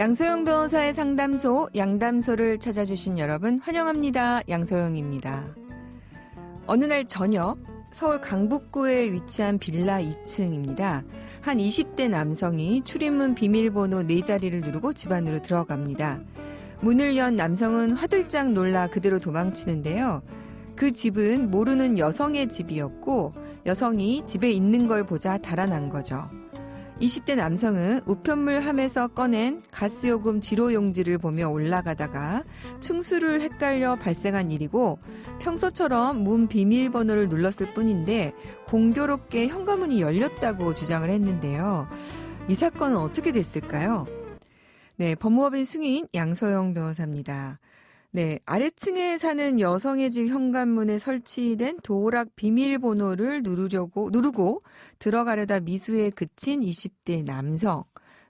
양소영 변호사의 상담소, 양담소를 찾아주신 여러분 환영합니다. 양소영입니다. 어느 날 저녁 서울 강북구에 위치한 빌라 2층입니다. 한 20대 남성이 출입문 비밀번호 4자리를 누르고 집 안으로 들어갑니다. 문을 연 남성은 화들짝 놀라 그대로 도망치는데요. 그 집은 모르는 여성의 집이었고 여성이 집에 있는 걸 보자 달아난 거죠. 20대 남성은 우편물 함에서 꺼낸 가스요금 지로용지를 보며 올라가다가 층수를 헷갈려 발생한 일이고 평소처럼 문 비밀번호를 눌렀을 뿐인데 공교롭게 현관문이 열렸다고 주장을 했는데요. 이 사건은 어떻게 됐을까요? 네, 법무법인 승인 양소영 변호사입니다. 네, 아래층에 사는 여성의 집 현관문에 설치된 도어락 비밀번호를 누르고 들어가려다 미수에 그친 20대 남성.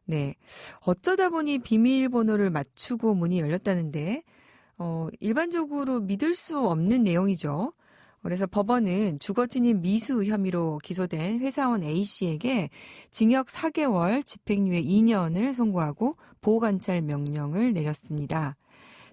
네, 어쩌다 보니 비밀번호를 맞추고 문이 열렸다는데 일반적으로 믿을 수 없는 내용이죠. 그래서 법원은 주거침입 미수 혐의로 기소된 회사원 A씨에게 징역 4개월, 집행유예 2년을 선고하고 보호관찰 명령을 내렸습니다.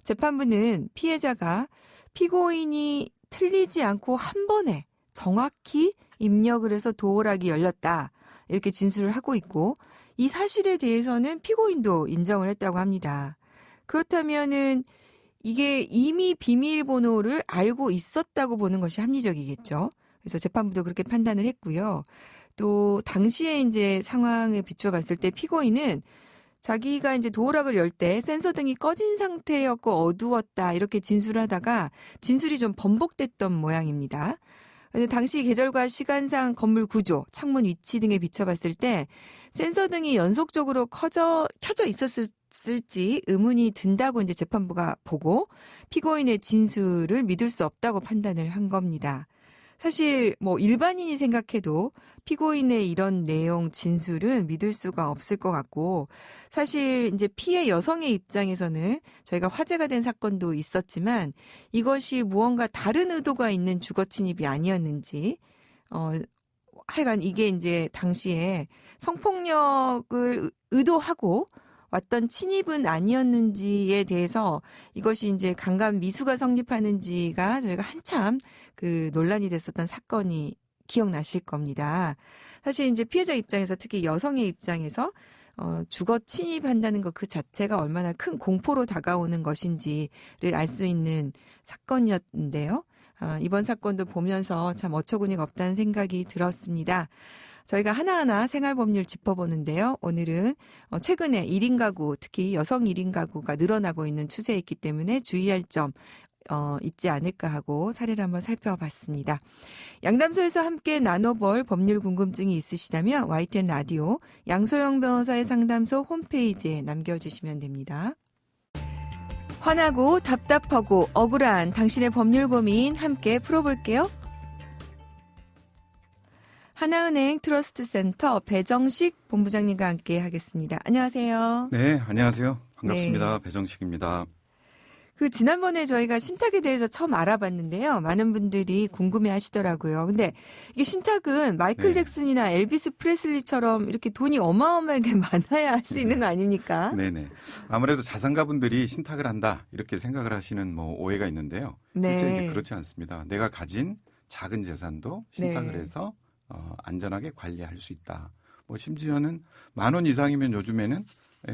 재판부는 피해자가 피고인이 틀리지 않고 한 번에 정확히 입력을 해서 도어락이 열렸다 이렇게 진술을 하고 있고 이 사실에 대해서는 피고인도 인정을 했다고 합니다. 그렇다면은 이게 이미 비밀번호를 알고 있었다고 보는 것이 합리적이겠죠. 그래서 재판부도 그렇게 판단을 했고요. 또 당시에 이제 상황에 비춰봤을 때 피고인은 자기가 이제 도어락을 열 때 센서 등이 꺼진 상태였고 어두웠다 이렇게 진술하다가 진술이 좀 번복됐던 모양입니다. 근데 당시 계절과 시간상 건물 구조, 창문 위치 등에 비춰봤을 때 센서 등이 연속적으로 켜져 있었을지 의문이 든다고 이제 재판부가 보고 피고인의 진술을 믿을 수 없다고 판단을 한 겁니다. 사실 일반인이 생각해도 피고인의 이런 내용 진술은 믿을 수가 없을 것 같고 사실 이제 피해 여성의 입장에서는 저희가 화제가 된 사건도 있었지만 이것이 무언가 다른 의도가 있는 주거 침입이 아니었는지 하여간 이게 이제 당시에 성폭력을 의도하고 왔던 침입은 아니었는지에 대해서 이것이 이제 강간 미수가 성립하는지가 저희가 한참 그 논란이 됐었던 사건이 기억나실 겁니다. 사실 이제 피해자 입장에서 특히 여성의 입장에서 주거 침입한다는 것 그 자체가 얼마나 큰 공포로 다가오는 것인지를 알 수 있는 사건이었는데요. 이번 사건도 보면서 참 어처구니가 없다는 생각이 들었습니다. 저희가 하나하나 생활법률 짚어보는데요. 오늘은 최근에 1인 가구, 특히 여성 1인 가구가 늘어나고 있는 추세에 있기 때문에 주의할 점 있지 않을까 하고 사례를 한번 살펴봤습니다. 양담소에서 함께 나눠볼 법률 궁금증이 있으시다면 YTN 라디오 양소영 변호사의 상담소 홈페이지에 남겨주시면 됩니다. 화나고 답답하고 억울한 당신의 법률 고민 함께 풀어볼게요. 하나은행 트러스트센터 배정식 본부장님과 함께 하겠습니다. 안녕하세요. 네, 안녕하세요. 반갑습니다. 네. 배정식입니다. 지난번에 저희가 신탁에 대해서 처음 알아봤는데요. 많은 분들이 궁금해 하시더라고요. 근데 이게 신탁은 마이클 잭슨이나 엘비스 프레슬리처럼 이렇게 돈이 어마어마하게 많아야 할 수 있는 거 아닙니까? 네네. 아무래도 자산가분들이 신탁을 한다 이렇게 생각을 하시는 오해가 있는데요. 실제 이제 그렇지 않습니다. 내가 가진 작은 재산도 신탁을 해서 안전하게 관리할 수 있다. 심지어는 10,000원 이상이면 요즘에는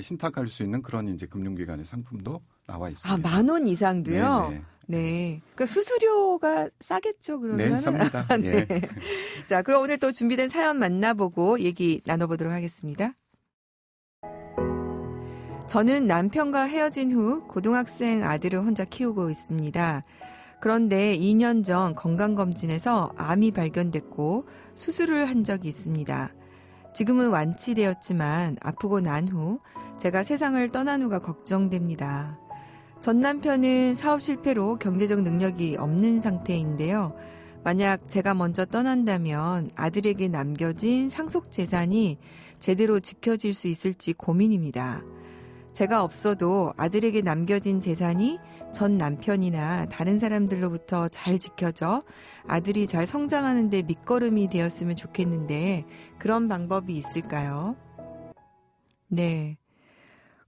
신탁할 수 있는 그런 이제 금융기관의 상품도 나와 있습니다. 10,000원 이상도요? 네네. 네. 그러니까 수수료가 싸겠죠, 그러면? 네, 쌉니다. 네. 자, 그럼 오늘 또 준비된 사연 만나보고 얘기 나눠보도록 하겠습니다. 저는 남편과 헤어진 후 고등학생 아들을 혼자 키우고 있습니다. 그런데 2년 전 건강검진에서 암이 발견됐고 수술을 한 적이 있습니다. 지금은 완치되었지만 아프고 난 후 제가 세상을 떠난 후가 걱정됩니다. 전 남편은 사업 실패로 경제적 능력이 없는 상태인데요. 만약 제가 먼저 떠난다면 아들에게 남겨진 상속 재산이 제대로 지켜질 수 있을지 고민입니다. 제가 없어도 아들에게 남겨진 재산이 전 남편이나 다른 사람들로부터 잘 지켜져 아들이 잘 성장하는 데 밑거름이 되었으면 좋겠는데 그런 방법이 있을까요? 네.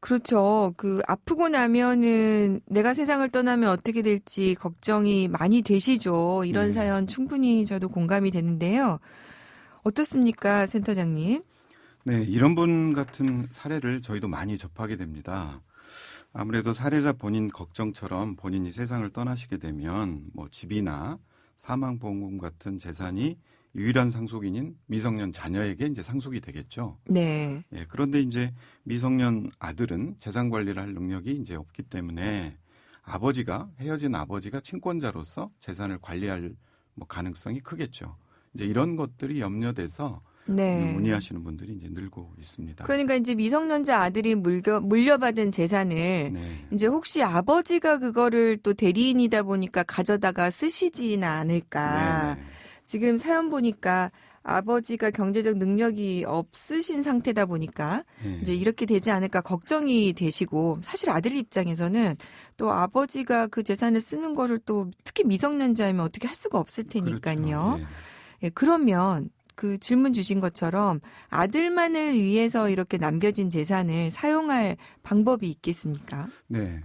그렇죠. 아프고 나면은 내가 세상을 떠나면 어떻게 될지 걱정이 많이 되시죠. 이런 사연 충분히 저도 공감이 되는데요. 어떻습니까, 센터장님? 네, 이런 분 같은 사례를 저희도 많이 접하게 됩니다. 아무래도 사례자 본인 걱정처럼 본인이 세상을 떠나시게 되면 뭐 집이나 사망보험금 같은 재산이 유일한 상속인인 미성년 자녀에게 이제 상속이 되겠죠. 네. 예, 그런데 이제 미성년 아들은 재산 관리를 할 능력이 이제 없기 때문에 헤어진 아버지가 친권자로서 재산을 관리할 뭐 가능성이 크겠죠. 이제 이런 것들이 염려돼서 네. 문의하시는 분들이 이제 늘고 있습니다. 그러니까 이제 미성년자 아들이 물려받은 재산을 네. 이제 혹시 아버지가 그거를 또 대리인이다 보니까 가져다가 쓰시지는 않을까. 네. 지금 사연 보니까 아버지가 경제적 능력이 없으신 상태다 보니까 네. 이제 이렇게 되지 않을까 걱정이 되시고, 사실 아들 입장에서는 또 아버지가 그 재산을 쓰는 거를 또 특히 미성년자이면 어떻게 할 수가 없을 테니까요. 그렇죠. 예, 그러면 그 질문 주신 것처럼 아들만을 위해서 이렇게 남겨진 재산을 사용할 방법이 있겠습니까? 네.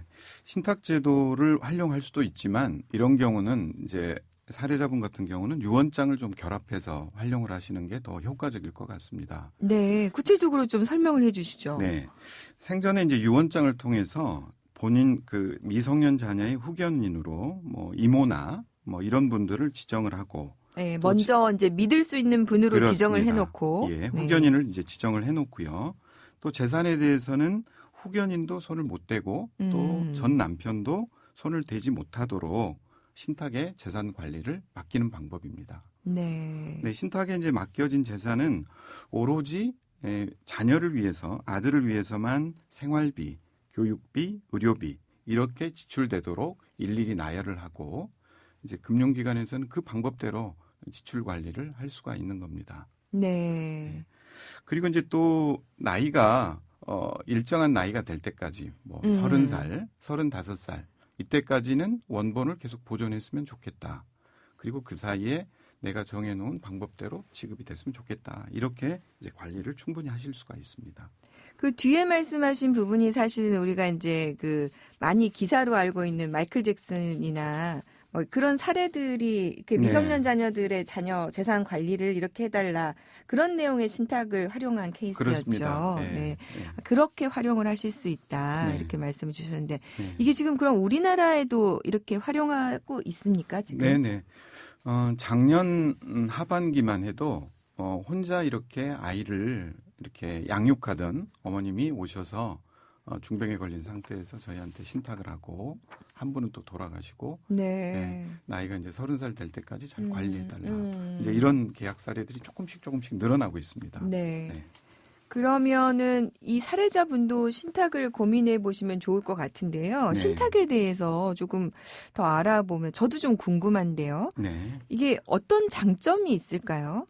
신탁제도를 활용할 수도 있지만 이런 경우는 이제 사례자분 같은 경우는 유언장을 좀 결합해서 활용을 하시는 게 더 효과적일 것 같습니다. 네, 구체적으로 좀 설명을 해주시죠. 네, 생전에 이제 유언장을 통해서 본인 그 미성년 자녀의 후견인으로 뭐 이모나 뭐 이런 분들을 지정을 하고, 네, 먼저 이제 믿을 수 있는 분으로 그렇습니다. 지정을 해놓고, 예, 네. 후견인을 이제 지정을 해놓고요. 또 재산에 대해서는 후견인도 손을 못 대고 또 전 남편도 손을 대지 못하도록 신탁에 재산 관리를 맡기는 방법입니다. 네. 네, 신탁에 이제 맡겨진 재산은 오로지 자녀를 위해서, 아들을 위해서만 생활비, 교육비, 의료비 이렇게 지출되도록 일일이 나열을 하고, 이제 금융기관에서는 그 방법대로 지출 관리를 할 수가 있는 겁니다. 네. 그리고 이제 또 나이가 일정한 나이가 될 때까지 뭐 30살, 35살 이때까지는 원본을 계속 보존했으면 좋겠다. 그리고 그 사이에 내가 정해놓은 방법대로 지급이 됐으면 좋겠다. 이렇게 이제 관리를 충분히 하실 수가 있습니다. 그 뒤에 말씀하신 부분이 사실은 우리가 이제 많이 기사로 알고 있는 마이클 잭슨이나 뭐 그런 사례들이 미성년 자녀들의 자녀 재산 관리를 이렇게 해달라, 그런 내용의 신탁을 활용한 케이스였죠. 그렇습니다. 네. 네. 그렇게 활용을 하실 수 있다, 네. 이렇게 말씀을 주셨는데 네. 이게 지금 그럼 우리나라에도 이렇게 활용하고 있습니까 지금? 네네. 작년 하반기만 해도 혼자 이렇게 아이를 이렇게 양육하던 어머님이 오셔서 중병에 걸린 상태에서 저희한테 신탁을 하고, 한 분은 또 돌아가시고, 네. 나이가 이제 30살 될 때까지 잘 관리해달라. 이제 이런 계약 사례들이 조금씩 늘어나고 있습니다. 네. 네. 그러면은 이 사례자분도 신탁을 고민해 보시면 좋을 것 같은데요. 네. 신탁에 대해서 조금 더 알아보면 저도 좀 궁금한데요. 네. 이게 어떤 장점이 있을까요?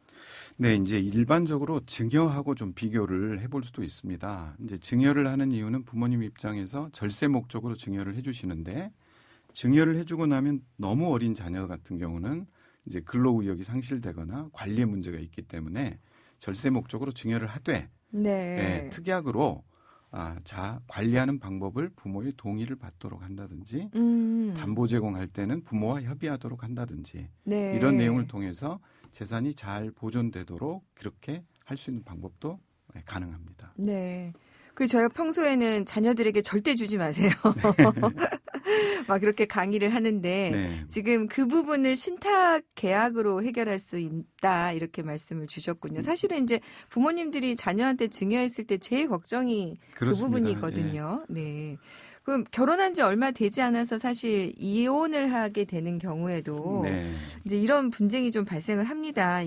네, 이제 일반적으로 증여하고 좀 비교를 해볼 수도 있습니다. 이제 증여를 하는 이유는 부모님 입장에서 절세 목적으로 증여를 해주시는데, 증여를 해주고 나면 너무 어린 자녀 같은 경우는 이제 근로 의욕이 상실되거나 관리에 문제가 있기 때문에 절세 목적으로 증여를 하되, 네. 특약으로 관리하는 방법을 부모의 동의를 받도록 한다든지, 담보 제공할 때는 부모와 협의하도록 한다든지, 네. 이런 내용을 통해서 재산이 잘 보존되도록 그렇게 할 수 있는 방법도 가능합니다. 네. 저희가 평소에는 자녀들에게 절대 주지 마세요. 막 그렇게 강의를 하는데, 네. 지금 그 부분을 신탁 계약으로 해결할 수 있다, 이렇게 말씀을 주셨군요. 사실은 이제 부모님들이 자녀한테 증여했을 때 제일 걱정이 그렇습니다. 그 부분이거든요. 네. 그럼 결혼한 지 얼마 되지 않아서 사실 이혼을 하게 되는 경우에도 네. 이제 이런 분쟁이 좀 발생을 합니다.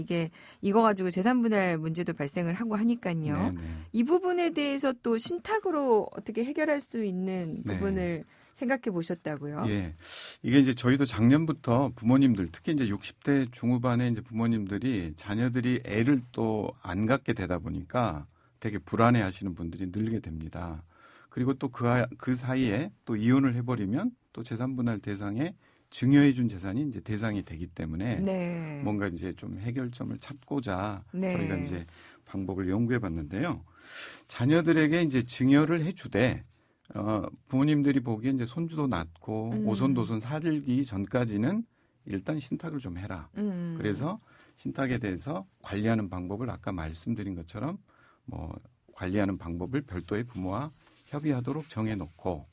이거 가지고 재산 분할 문제도 발생을 하고 하니까요. 네. 이 부분에 대해서 또 신탁으로 어떻게 해결할 수 있는 부분을 생각해 보셨다고요? 예. 이게 이제 저희도 작년부터 부모님들, 특히 이제 60대 중후반의 이제 부모님들이 자녀들이 애를 또 안 갖게 되다 보니까 되게 불안해 하시는 분들이 늘게 됩니다. 그리고 또 그 사이에 또 이혼을 해버리면 또 재산분할 대상에 증여해준 재산이 이제 대상이 되기 때문에 네. 뭔가 이제 좀 해결점을 찾고자 네. 저희가 이제 방법을 연구해봤는데요. 자녀들에게 이제 증여를 해주되 부모님들이 보기엔 이제 손주도 낳고 오손도손 사들기 전까지는 일단 신탁을 좀 해라. 그래서 신탁에 대해서 관리하는 방법을 아까 말씀드린 것처럼 뭐 관리하는 방법을 별도의 부모와 협의하도록 정해놓고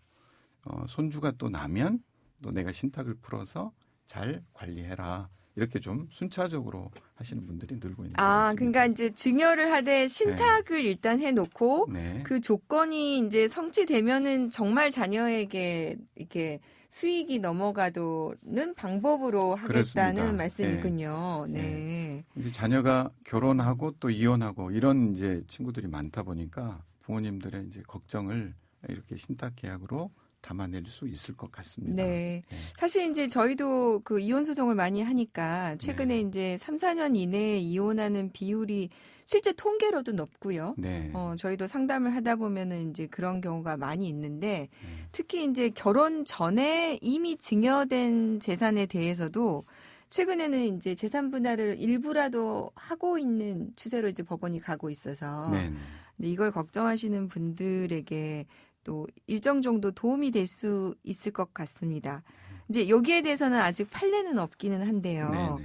손주가 또 나면 또 내가 신탁을 풀어서 잘 관리해라. 이렇게 좀 순차적으로 하시는 분들이 늘고 있는 것 같습니다. 그러니까 이제 증여를 하되 신탁을 네. 일단 해놓고 네. 그 조건이 이제 성취되면은 정말 자녀에게 이렇게 수익이 넘어가도는 방법으로 하겠다는 그렇습니다. 말씀이군요. 네. 네. 이제 자녀가 결혼하고 또 이혼하고 이런 이제 친구들이 많다 보니까 부모님들의 이제 걱정을 이렇게 신탁 계약으로 담아낼 수 있을 것 같습니다. 네. 네. 사실 이제 저희도 그 이혼 소송을 많이 하니까 최근에 네. 이제 3, 4년 이내에 이혼하는 비율이 실제 통계로도 높고요. 네. 저희도 상담을 하다 보면은 이제 그런 경우가 많이 있는데 특히 이제 결혼 전에 이미 증여된 재산에 대해서도 최근에는 이제 재산 분할을 일부라도 하고 있는 추세로 이제 법원이 가고 있어서 네. 이걸 걱정하시는 분들에게 또 일정 정도 도움이 될 수 있을 것 같습니다. 이제 여기에 대해서는 아직 판례는 없기는 한데요.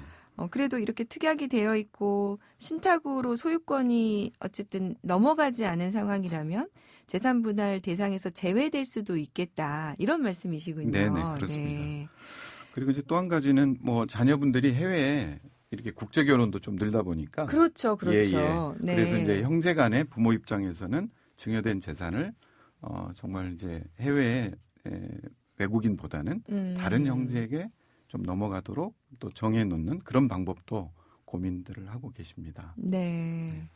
그래도 이렇게 특약이 되어 있고 신탁으로 소유권이 어쨌든 넘어가지 않은 상황이라면 재산 분할 대상에서 제외될 수도 있겠다. 이런 말씀이시군요. 네네, 그렇습니다. 네. 그리고 이제 또 한 가지는 뭐 자녀분들이 해외에 이렇게 국제 결혼도 좀 늘다 보니까 그렇죠. 그렇죠. 예, 예. 네. 그래서 이제 형제 간의 부모 입장에서는 증여된 재산을 정말 이제 해외에 외국인보다는 다른 형제에게 좀 넘어가도록 또 정해놓는 그런 방법도 고민들을 하고 계십니다. 네.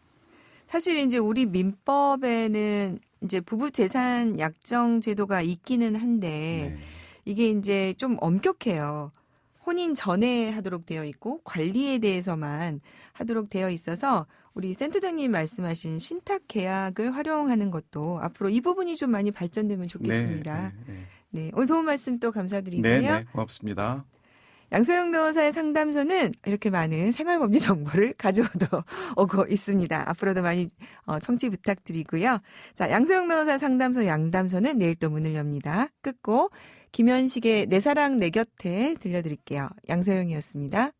사실 이제 우리 민법에는 이제 부부 재산 약정 제도가 있기는 한데 이게 이제 좀 엄격해요. 혼인 전에 하도록 되어 있고 관리에 대해서만 하도록 되어 있어서 우리 센터장님 말씀하신 신탁 계약을 활용하는 것도 앞으로 이 부분이 좀 많이 발전되면 좋겠습니다. 네, 오늘 도움 말씀 또 감사드리고요. 네, 고맙습니다. 양소영 변호사의 상담소는 이렇게 많은 생활법률 정보를 가져오고 있습니다. 앞으로도 많이 청취 부탁드리고요. 자, 양소영 변호사 상담소 양담소는 내일 또 문을 엽니다. 끝곡 김현식의 내 사랑 내 곁에 들려드릴게요. 양소영이었습니다.